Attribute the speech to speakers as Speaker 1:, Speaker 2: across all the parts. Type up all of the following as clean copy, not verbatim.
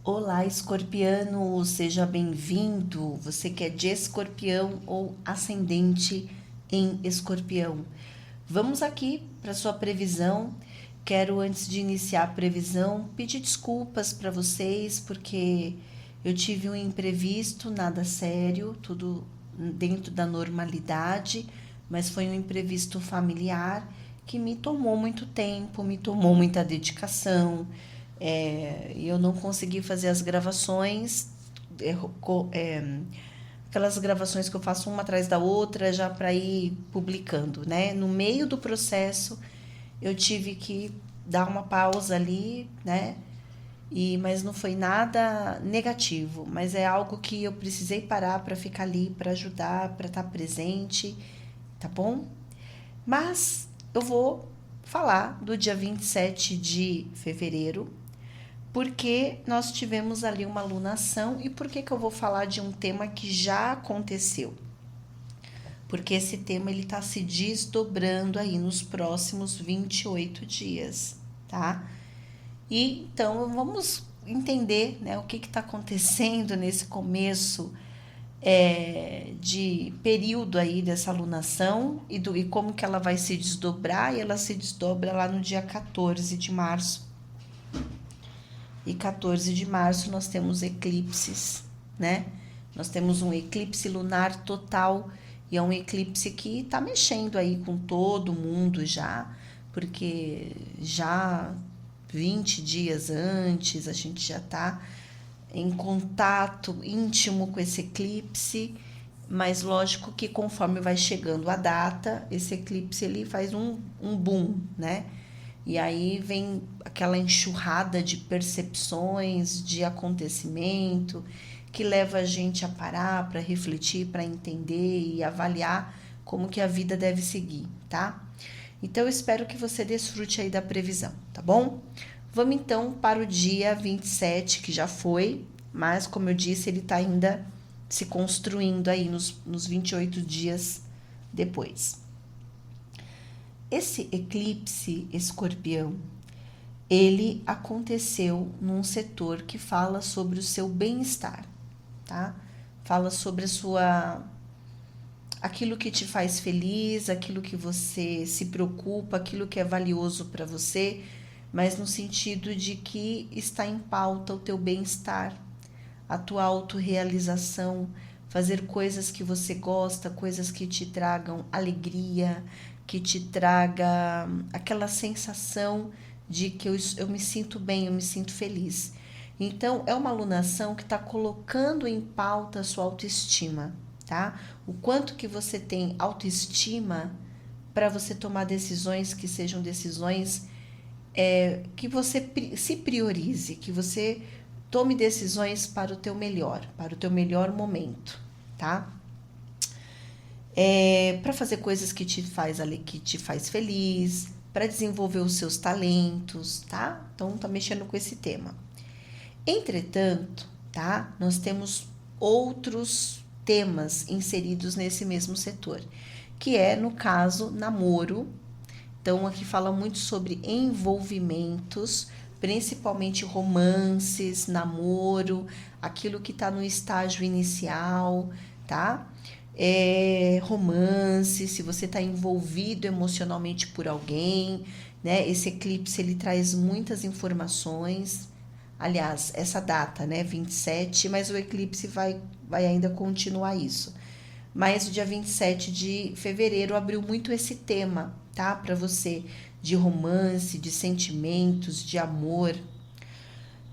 Speaker 1: Olá, escorpiano, seja bem-vindo. Você que é de escorpião ou ascendente em escorpião. Vamos aqui para sua previsão. Quero, antes de iniciar a previsão, pedir desculpas para vocês, porque eu tive um imprevisto, nada sério, tudo dentro da normalidade, mas foi um imprevisto familiar que me tomou muito tempo, me tomou muita dedicação. Eu não consegui fazer as gravações, é, aquelas gravações que eu faço uma atrás da outra já para ir publicando, né? No meio do processo eu tive que dar uma pausa ali, né? Mas não foi nada negativo, mas é algo que eu precisei parar para ficar ali, para ajudar, para estar presente, tá bom? Mas eu vou falar do dia 27 de fevereiro, porque nós tivemos ali uma alunação e por que eu vou falar de um tema que já aconteceu? Porque esse tema ele está se desdobrando aí nos próximos 28 dias, tá? E então vamos entender, né, o que está acontecendo nesse começo de período aí dessa alunação e como que ela vai se desdobrar, e ela se desdobra lá no dia 14 de março. E 14 de março nós temos eclipses, né? Nós temos um eclipse lunar total e é um eclipse que está mexendo aí com todo mundo já, porque já 20 dias antes a gente já está em contato íntimo com esse eclipse, mas lógico que conforme vai chegando a data, esse eclipse ele faz um boom, né? E aí vem aquela enxurrada de percepções, de acontecimento, que leva a gente a parar para refletir, para entender e avaliar como que a vida deve seguir, tá? Então eu espero que você desfrute aí da previsão, tá bom? Vamos então para o dia 27, que já foi, mas como eu disse, ele está ainda se construindo aí nos 28 dias depois. Esse eclipse escorpião, ele aconteceu num setor que fala sobre o seu bem-estar, tá? Fala sobre aquilo que te faz feliz, aquilo que você se preocupa, aquilo que é valioso para você, mas no sentido de que está em pauta o teu bem-estar, a tua autorrealização, fazer coisas que você gosta, coisas que te tragam alegria, que te traga aquela sensação de que eu me sinto bem, eu me sinto feliz. Então, é uma alunação que está colocando em pauta a sua autoestima, tá? O quanto que você tem autoestima para você tomar decisões que sejam decisões que você se priorize, que você tome decisões para o teu melhor momento, tá? Para fazer coisas que te faz feliz, para desenvolver os seus talentos, tá? Então tá mexendo com esse tema. Entretanto, tá? Nós temos outros temas inseridos nesse mesmo setor, que é, no caso, namoro. Então aqui fala muito sobre envolvimentos, principalmente romances, namoro, aquilo que está no estágio inicial, tá? Romance, se você está envolvido emocionalmente por alguém, né? Esse eclipse ele traz muitas informações. Aliás, essa data, né, 27, mas o eclipse vai ainda continuar isso. Mas o dia 27 de fevereiro abriu muito esse tema, tá? Para você, de romance, de sentimentos, de amor.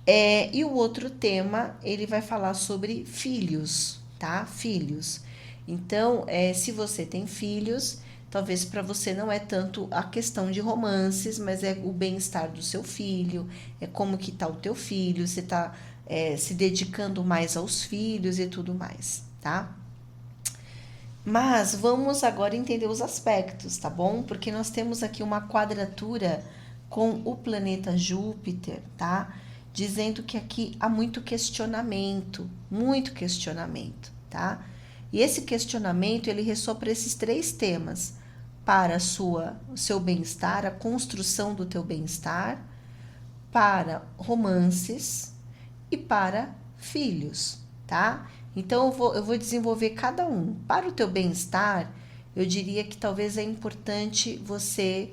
Speaker 1: E o outro tema, ele vai falar sobre filhos, tá? Filhos. Então, se você tem filhos, talvez para você não é tanto a questão de romances, mas é o bem-estar do seu filho, é como que tá o teu filho, você tá se dedicando mais aos filhos e tudo mais, tá? Mas vamos agora entender os aspectos, tá bom? Porque nós temos aqui uma quadratura com o planeta Júpiter, tá? Dizendo que aqui há muito questionamento, tá? E esse questionamento, ele ressoa para esses três temas: para o seu bem-estar, a construção do teu bem-estar, para romances e para filhos, tá? Então eu vou desenvolver cada um. Para o teu bem-estar, eu diria que talvez é importante você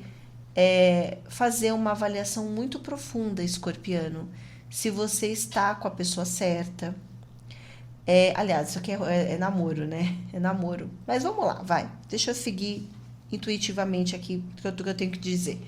Speaker 1: fazer uma avaliação muito profunda, escorpiano, se você está com a pessoa certa. Aliás, isso aqui é namoro, né? É namoro. Mas vamos lá, vai. Deixa eu seguir intuitivamente aqui o que eu tenho que dizer.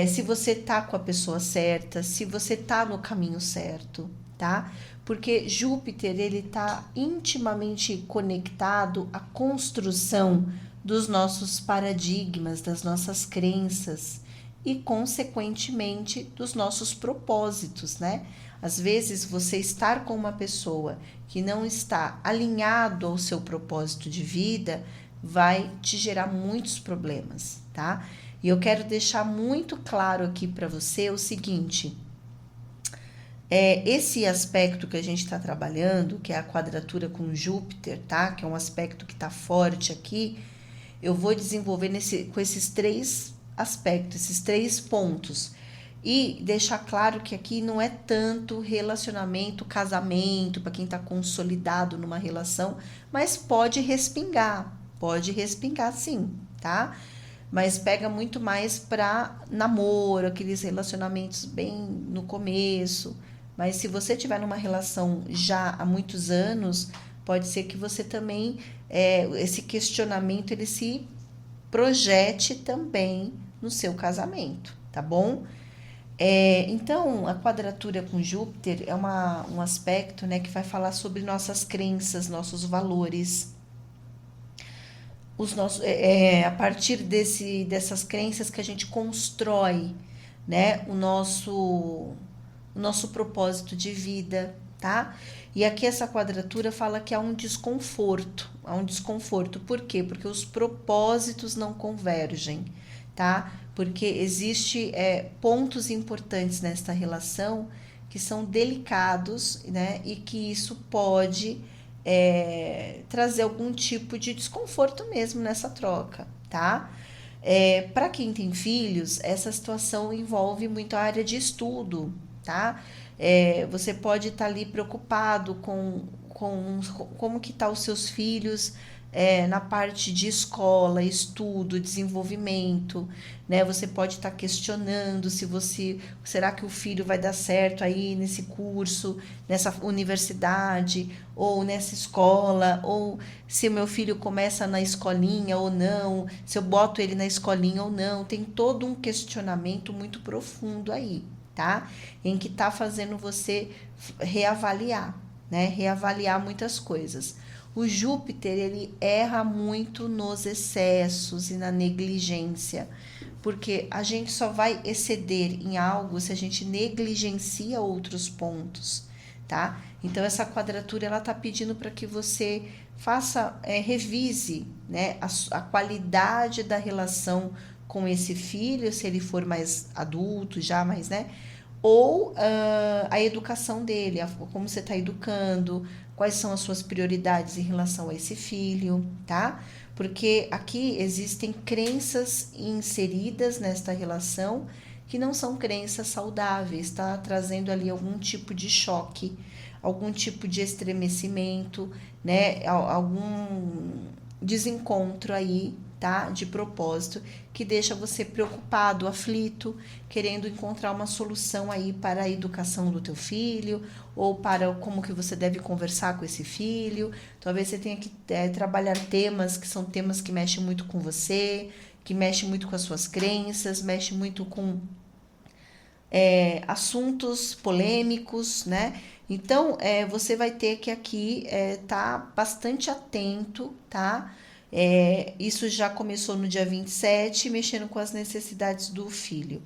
Speaker 1: Se você tá com a pessoa certa, se você tá no caminho certo, tá? Porque Júpiter, ele tá intimamente conectado à construção dos nossos paradigmas, das nossas crenças e, consequentemente, dos nossos propósitos, né? Às vezes, você estar com uma pessoa que não está alinhado ao seu propósito de vida vai te gerar muitos problemas, tá? E eu quero deixar muito claro aqui para você o seguinte: esse aspecto que a gente está trabalhando, que é a quadratura com Júpiter, tá? Que é um aspecto que está forte aqui, eu vou desenvolver com esses 3 aspectos, esses 3 pontos. E deixar claro que aqui não é tanto relacionamento, casamento, para quem está consolidado numa relação, mas pode respingar sim, tá? Mas pega muito mais para namoro, aqueles relacionamentos bem no começo. Mas se você tiver numa relação já há muitos anos, pode ser que você também, esse questionamento, ele se projete também no seu casamento, tá bom? Então, a quadratura com Júpiter é um aspecto, né, que vai falar sobre nossas crenças, nossos valores, a partir dessas crenças que a gente constrói, né, o nosso propósito de vida, tá? E aqui essa quadratura fala que há um desconforto. Por quê? Porque os propósitos não convergem, tá? Porque existe pontos importantes nesta relação que são delicados, né? E que isso pode trazer algum tipo de desconforto mesmo nessa troca, tá? Para quem tem filhos, essa situação envolve muito a área de estudo, tá? Você pode estar ali preocupado com como que tá os seus filhos na parte de escola, estudo, desenvolvimento, né? Você pode estar questionando será que o filho vai dar certo aí nesse curso, nessa universidade, ou nessa escola, ou se o meu filho começa na escolinha ou não, se eu boto ele na escolinha ou não. Tem todo um questionamento muito profundo aí, tá? Em que tá fazendo você reavaliar, né? Reavaliar muitas coisas. O Júpiter, ele erra muito nos excessos e na negligência, porque a gente só vai exceder em algo se a gente negligencia outros pontos, tá? Então, essa quadratura, ela tá pedindo para que você revise, né, a qualidade da relação com esse filho, se ele for mais adulto já, mas, né, ou a educação dele, como você está educando, quais são as suas prioridades em relação a esse filho, tá? Porque aqui existem crenças inseridas nesta relação que não são crenças saudáveis, tá? Trazendo ali algum tipo de choque, algum tipo de estremecimento, né? Algum desencontro aí, tá? De propósito, que deixa você preocupado, aflito, querendo encontrar uma solução aí para a educação do teu filho, ou para como que você deve conversar com esse filho. Talvez você tenha que trabalhar temas que são temas que mexem muito com você, que mexem muito com as suas crenças, mexem muito com assuntos polêmicos, né? Então, você vai ter que aqui tá bastante atento, tá? Isso já começou no dia 27, mexendo com as necessidades do filho.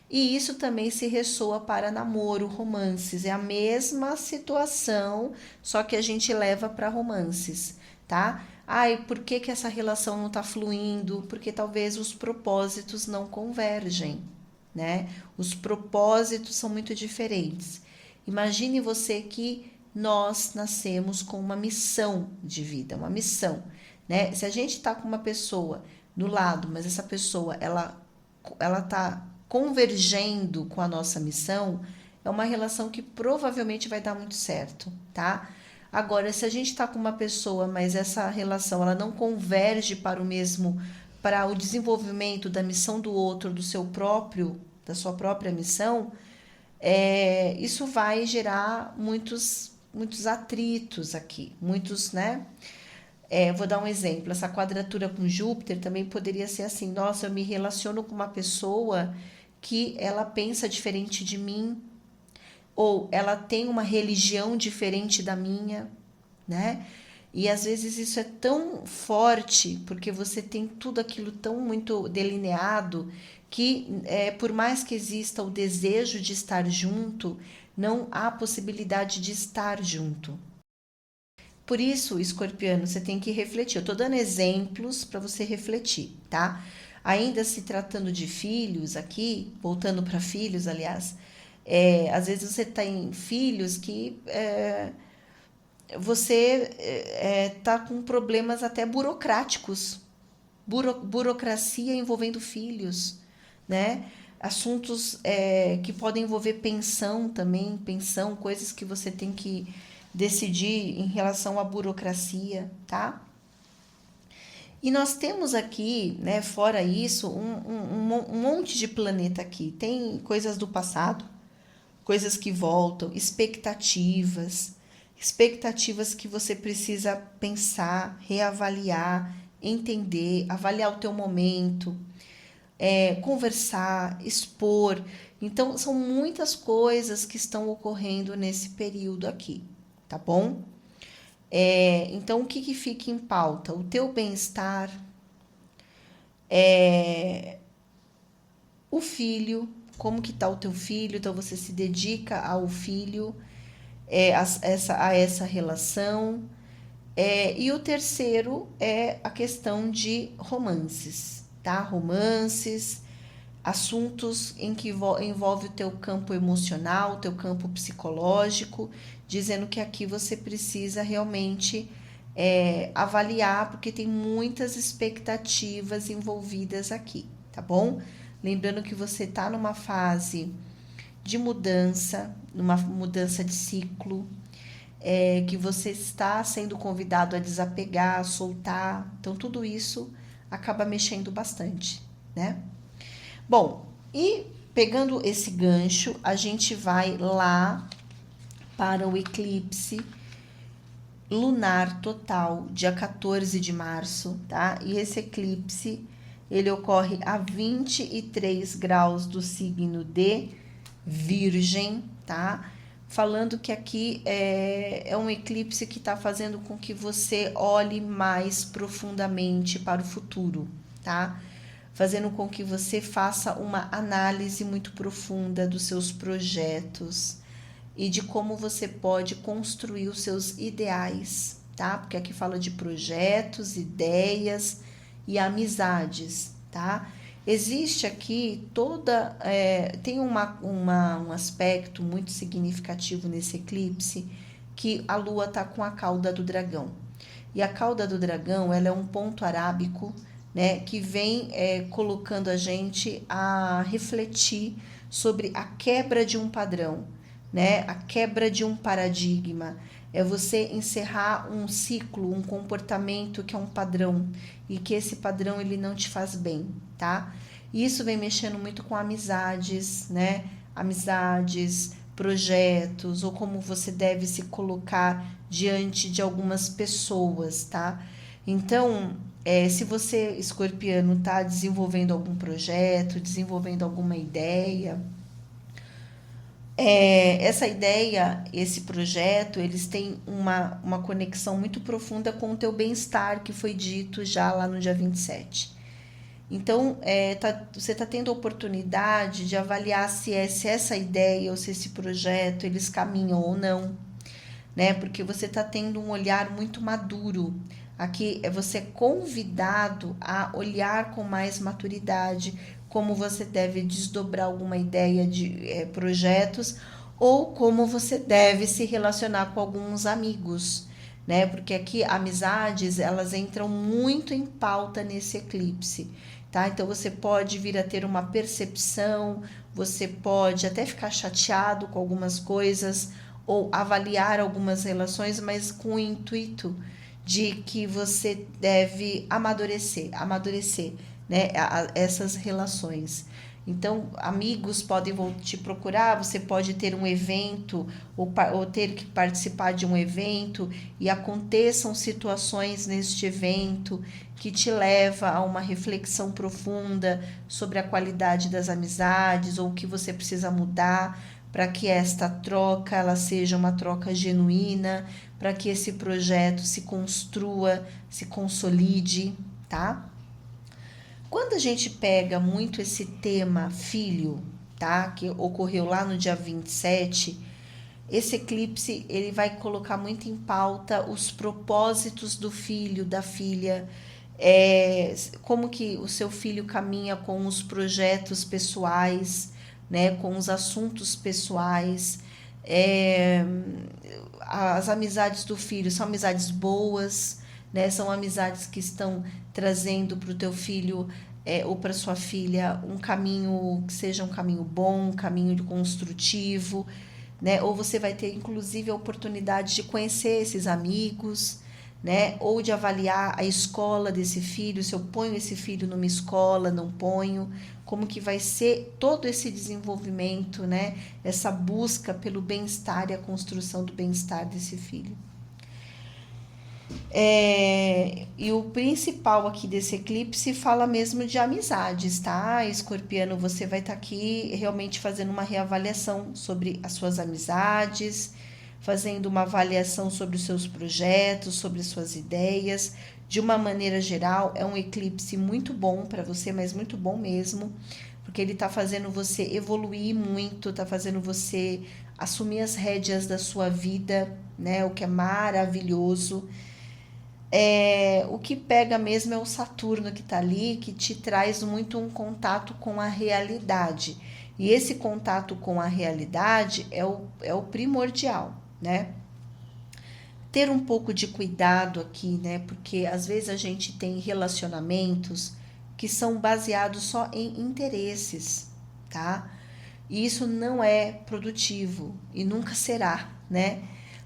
Speaker 1: E isso também se ressoa para namoro, romances. É a mesma situação, só que a gente leva para romances, tá? Ai, por que que essa relação não está fluindo? Porque talvez os propósitos não convergem, né? Os propósitos são muito diferentes. Imagine você que nós nascemos com uma missão de vida, uma missão, né? Se a gente está com uma pessoa do lado, mas essa pessoa ela tá convergendo com a nossa missão, é uma relação que provavelmente vai dar muito certo, tá? Agora, se a gente está com uma pessoa, mas essa relação ela não converge para o mesmo, para o desenvolvimento da missão do outro, do seu próprio, da sua própria missão, isso vai gerar muitos atritos aqui, muitos, né? Vou dar um exemplo, essa quadratura com Júpiter também poderia ser assim, nossa, eu me relaciono com uma pessoa que ela pensa diferente de mim, ou ela tem uma religião diferente da minha, né? E às vezes isso é tão forte, porque você tem tudo aquilo tão muito delineado, que por mais que exista o desejo de estar junto, não há possibilidade de estar junto. Por isso, escorpiano, você tem que refletir. Eu estou dando exemplos para você refletir, tá? Ainda se tratando de filhos aqui, voltando para filhos, aliás, às vezes você tem filhos que você tá com problemas até burocráticos, burocracia envolvendo filhos, né? Assuntos que podem envolver pensão também, pensão, coisas que você tem que decidir em relação à burocracia, tá? E nós temos aqui, né, fora isso, um monte de planeta aqui. Tem coisas do passado, coisas que voltam, expectativas que você precisa pensar, reavaliar, entender, avaliar o teu momento, conversar, expor. Então, são muitas coisas que estão ocorrendo nesse período aqui, tá bom? Então, o que fica em pauta? O teu bem-estar, o filho, como que tá o teu filho, então você se dedica ao filho, a essa relação. E o terceiro é a questão de romances, tá? Romances, assuntos em que envolve o teu campo emocional, o teu campo psicológico, dizendo que aqui você precisa realmente avaliar, porque tem muitas expectativas envolvidas aqui, tá bom? Lembrando que você está numa fase de mudança, numa mudança de ciclo, que você está sendo convidado a desapegar, a soltar. Então, tudo isso acaba mexendo bastante, né? Bom, e pegando esse gancho, a gente vai lá para o eclipse lunar total, dia 14 de março, tá? E esse eclipse, ele ocorre a 23 graus do signo de Virgem, tá? Falando que aqui é um eclipse que está fazendo com que você olhe mais profundamente para o futuro, tá? Fazendo com que você faça uma análise muito profunda dos seus projetos e de como você pode construir os seus ideais, tá? Porque aqui fala de projetos, ideias e amizades, tá? Existe aqui tem um aspecto muito significativo nesse eclipse, que a lua está com a cauda do dragão. E a cauda do dragão, ela é um ponto arábico, né, que vem colocando a gente a refletir sobre a quebra de um padrão, né, a quebra de um paradigma. É você encerrar um ciclo, um comportamento que é um padrão e que esse padrão ele não te faz bem, tá? E isso vem mexendo muito com amizades, né? Amizades, projetos, ou como você deve se colocar diante de algumas pessoas, tá? Então, se você, escorpiano, está desenvolvendo algum projeto, desenvolvendo alguma ideia, essa ideia, esse projeto, eles têm uma conexão muito profunda com o teu bem-estar, que foi dito já lá no dia 27. Então, você está tendo a oportunidade de avaliar se essa ideia ou se esse projeto, eles caminham ou não, né? Porque você está tendo um olhar muito maduro. Aqui você é convidado a olhar com mais maturidade como você deve desdobrar alguma ideia de projetos ou como você deve se relacionar com alguns amigos, né? Porque aqui amizades, elas entram muito em pauta nesse eclipse, tá? Então você pode vir a ter uma percepção, você pode até ficar chateado com algumas coisas ou avaliar algumas relações, mas com o intuito de que você deve amadurecer, né, essas relações. Então, amigos podem te procurar, você pode ter um evento ou ter que participar de um evento e aconteçam situações neste evento que te leva a uma reflexão profunda sobre a qualidade das amizades ou o que você precisa mudar para que esta troca ela seja uma troca genuína, para que esse projeto se construa, se consolide, tá? Quando a gente pega muito esse tema filho, tá? Que ocorreu lá no dia 27, esse eclipse ele vai colocar muito em pauta os propósitos do filho, da filha, como que o seu filho caminha com os projetos pessoais, né? Com os assuntos pessoais. É, as amizades do filho são amizades boas, né? São amizades que estão trazendo para o teu filho ou para sua filha um caminho que seja um caminho bom, um caminho construtivo, né? Ou você vai ter inclusive a oportunidade de conhecer esses amigos, né? Ou de avaliar a escola desse filho, se eu ponho esse filho numa escola, não ponho, como que vai ser todo esse desenvolvimento, né? Essa busca pelo bem-estar e a construção do bem-estar desse filho. E o principal aqui desse eclipse fala mesmo de amizades, tá? Escorpiano, você vai estar aqui realmente fazendo uma reavaliação sobre as suas amizades, fazendo uma avaliação sobre os seus projetos, sobre as suas ideias. De uma maneira geral, é um eclipse muito bom para você, mas muito bom mesmo, porque ele está fazendo você evoluir muito, está fazendo você assumir as rédeas da sua vida, né? O que é maravilhoso. O que pega mesmo é o Saturno que está ali, que te traz muito um contato com a realidade. E esse contato com a realidade é o primordial, né? Ter um pouco de cuidado aqui, né? Porque às vezes a gente tem relacionamentos que são baseados só em interesses, tá? E isso não é produtivo e nunca será, né?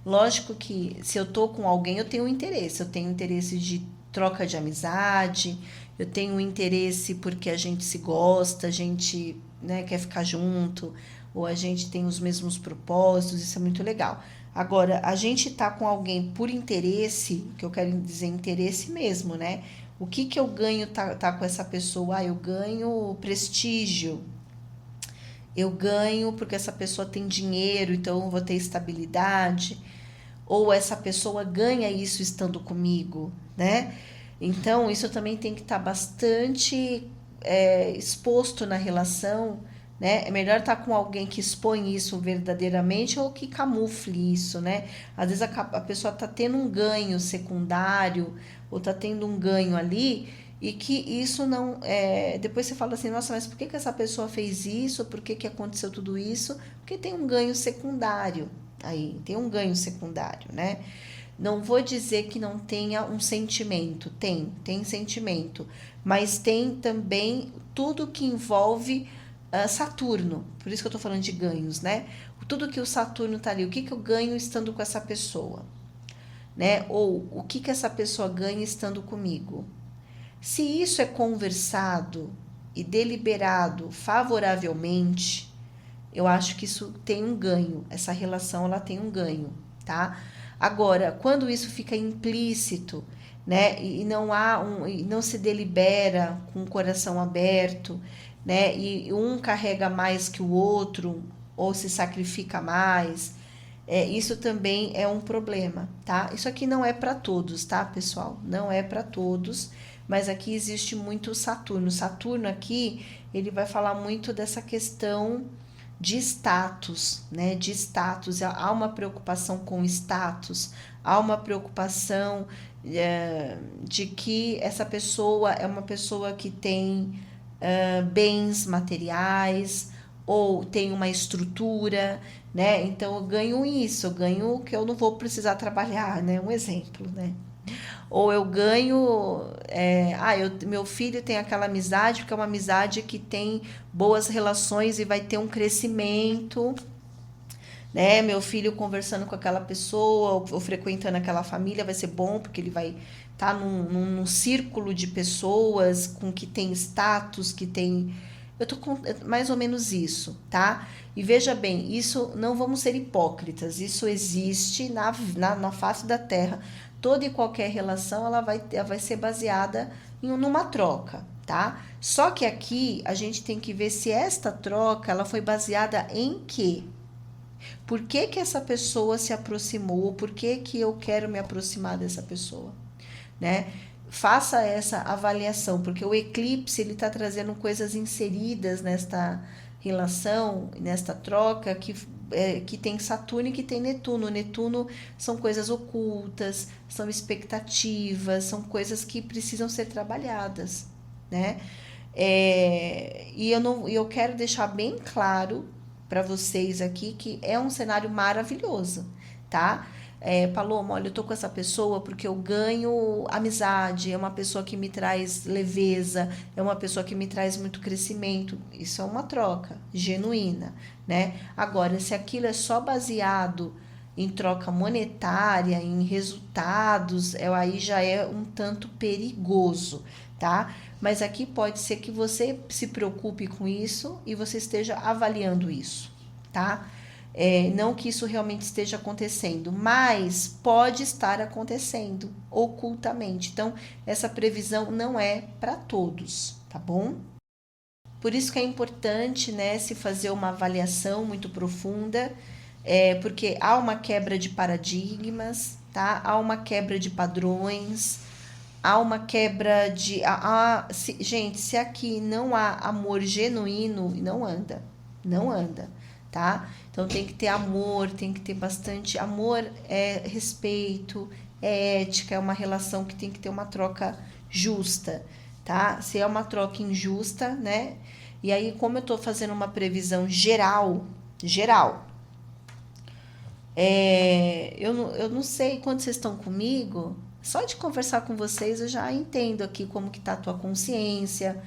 Speaker 1: Lógico que se eu tô com alguém, eu tenho interesse de troca de amizade, eu tenho interesse porque a gente se gosta, a gente, né, quer ficar junto, ou a gente tem os mesmos propósitos, isso é muito legal. Agora, a gente tá com alguém por interesse, que eu quero dizer interesse mesmo, né? O que que eu ganho tá com essa pessoa? Ah, eu ganho prestígio, eu ganho porque essa pessoa tem dinheiro, então eu vou ter estabilidade, ou essa pessoa ganha isso estando comigo, né? Então, isso também tem que estar bastante exposto na relação, né? É melhor estar com alguém que expõe isso verdadeiramente ou que camufle isso, né? Às vezes a pessoa está tendo um ganho secundário ou está tendo um ganho ali e que isso não depois você fala assim, nossa, mas por que essa pessoa fez isso? Por que aconteceu tudo isso? Porque tem um ganho secundário aí, tem um ganho secundário, né? Não vou dizer que não tenha um sentimento, tem sentimento, mas tem também tudo que envolve Saturno, por isso que eu tô falando de ganhos, né? Tudo que o Saturno tá ali, o que eu ganho estando com essa pessoa, né? Ou o que essa pessoa ganha estando comigo. Se isso é conversado e deliberado favoravelmente, eu acho que isso tem um ganho, essa relação ela tem um ganho, tá? Agora, quando isso fica implícito, né, e não se delibera com o coração aberto, né, e um carrega mais que o outro ou se sacrifica mais, isso também é um problema, tá? Isso aqui não é para todos, tá, pessoal? Não é para todos, mas aqui existe muito Saturno. Saturno aqui, ele vai falar muito dessa questão de status, né? De status. Há uma preocupação com status, há uma preocupação de que essa pessoa é uma pessoa que tem bens materiais ou tem uma estrutura, né? Então eu ganho isso, eu ganho que eu não vou precisar trabalhar, né? Um exemplo, né? Ou eu ganho, meu filho tem aquela amizade, porque é uma amizade que tem boas relações e vai ter um crescimento, né? Meu filho conversando com aquela pessoa ou frequentando aquela família vai ser bom, porque ele vai estar num círculo de pessoas com que tem status, que tem. Eu tô com mais ou menos isso, tá? E veja bem, isso não vamos ser hipócritas, isso existe na face da terra. Toda e qualquer relação ela vai ser baseada numa troca, tá? Só que aqui a gente tem que ver se esta troca ela foi baseada em quê? Por que que essa pessoa se aproximou? Por que que eu quero me aproximar dessa pessoa, né? Faça essa avaliação, porque o eclipse ele está trazendo coisas inseridas nesta relação, nesta troca que tem Saturno e que tem Netuno. Netuno são coisas ocultas, são expectativas, são coisas que precisam ser trabalhadas, né? Eu quero deixar bem claro para vocês aqui que é um cenário maravilhoso, tá? Paloma, olha, eu tô com essa pessoa porque eu ganho amizade, é uma pessoa que me traz leveza, é uma pessoa que me traz muito crescimento. Isso é uma troca genuína, né? Agora, se aquilo é só baseado em troca monetária, em resultados, aí já é um tanto perigoso, tá? Mas aqui pode ser que você se preocupe com isso e você esteja avaliando isso, tá? Não que isso realmente esteja acontecendo, mas pode estar acontecendo ocultamente. Então, essa previsão não é para todos, tá bom? Por isso que é importante, né, se fazer uma avaliação muito profunda, porque há uma quebra de paradigmas, tá? Há uma quebra de padrões, há uma quebra de... gente, se aqui não há amor genuíno, não anda, tá? Então tem que ter amor, tem que ter bastante amor, respeito, ética, é uma relação que tem que ter uma troca justa, tá? Se é uma troca injusta, né? E aí, como eu tô fazendo uma previsão geral, eu não sei quando vocês estão comigo, só de conversar com vocês eu já entendo aqui como que tá a tua consciência.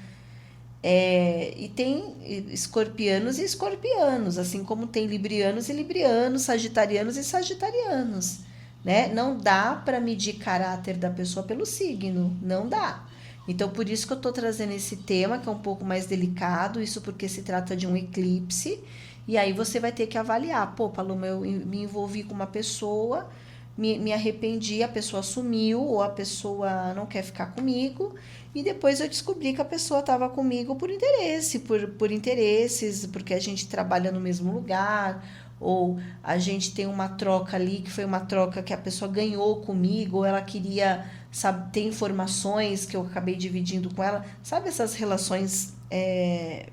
Speaker 1: E tem escorpianos e escorpianos, assim como tem librianos e librianos, sagitarianos e sagitarianos, né? Não dá para medir caráter da pessoa pelo signo, não dá. Então, por isso que eu tô trazendo esse tema, que é um pouco mais delicado, isso porque se trata de um eclipse, e aí você vai ter que avaliar. Pô, Paloma, eu me envolvi com uma pessoa, me arrependi, a pessoa sumiu, ou a pessoa não quer ficar comigo, e depois eu descobri que a pessoa estava comigo por interesse, por interesses, porque a gente trabalha no mesmo lugar, ou a gente tem uma troca ali, que foi uma troca que a pessoa ganhou comigo, ou ela queria, sabe, ter informações que eu acabei dividindo com ela. Sabe essas relações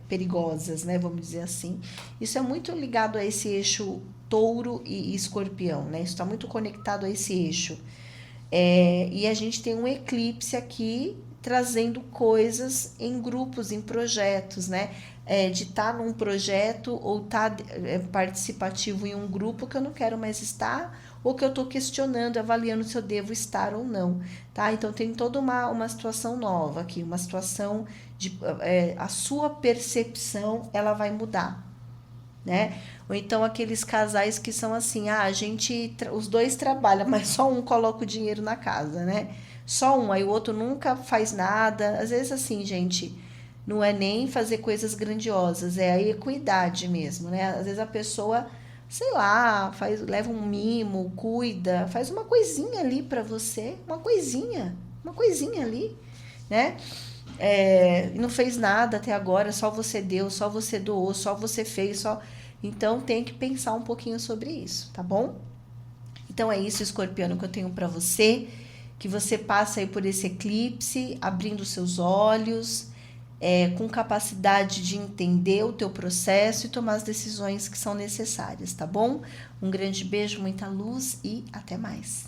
Speaker 1: perigosas, né? Vamos dizer assim. Isso é muito ligado a esse eixo touro e escorpião, né? Isso está muito conectado a esse eixo. E a gente tem um eclipse aqui trazendo coisas em grupos, em projetos, né? De estar num projeto ou estar participativo em um grupo que eu não quero mais estar, ou que eu estou questionando, avaliando se eu devo estar ou não, tá? Então tem toda uma situação nova aqui, uma situação de a sua percepção ela vai mudar, né? Ou então aqueles casais que são assim, os dois trabalham, mas só um coloca o dinheiro na casa, né? Só um, aí o outro nunca faz nada. Às vezes assim, gente, não é nem fazer coisas grandiosas, é a equidade mesmo, né? Às vezes a pessoa, sei lá, leva um mimo, cuida, faz uma coisinha ali para você, uma coisinha ali, né? Não fez nada até agora, só você deu, só você doou, só você fez, só... Então tem que pensar um pouquinho sobre isso, tá bom? Então é isso, escorpiano, que eu tenho para você, que você passe aí por esse eclipse, abrindo seus olhos, com capacidade de entender o teu processo e tomar as decisões que são necessárias, tá bom? Um grande beijo, muita luz e até mais.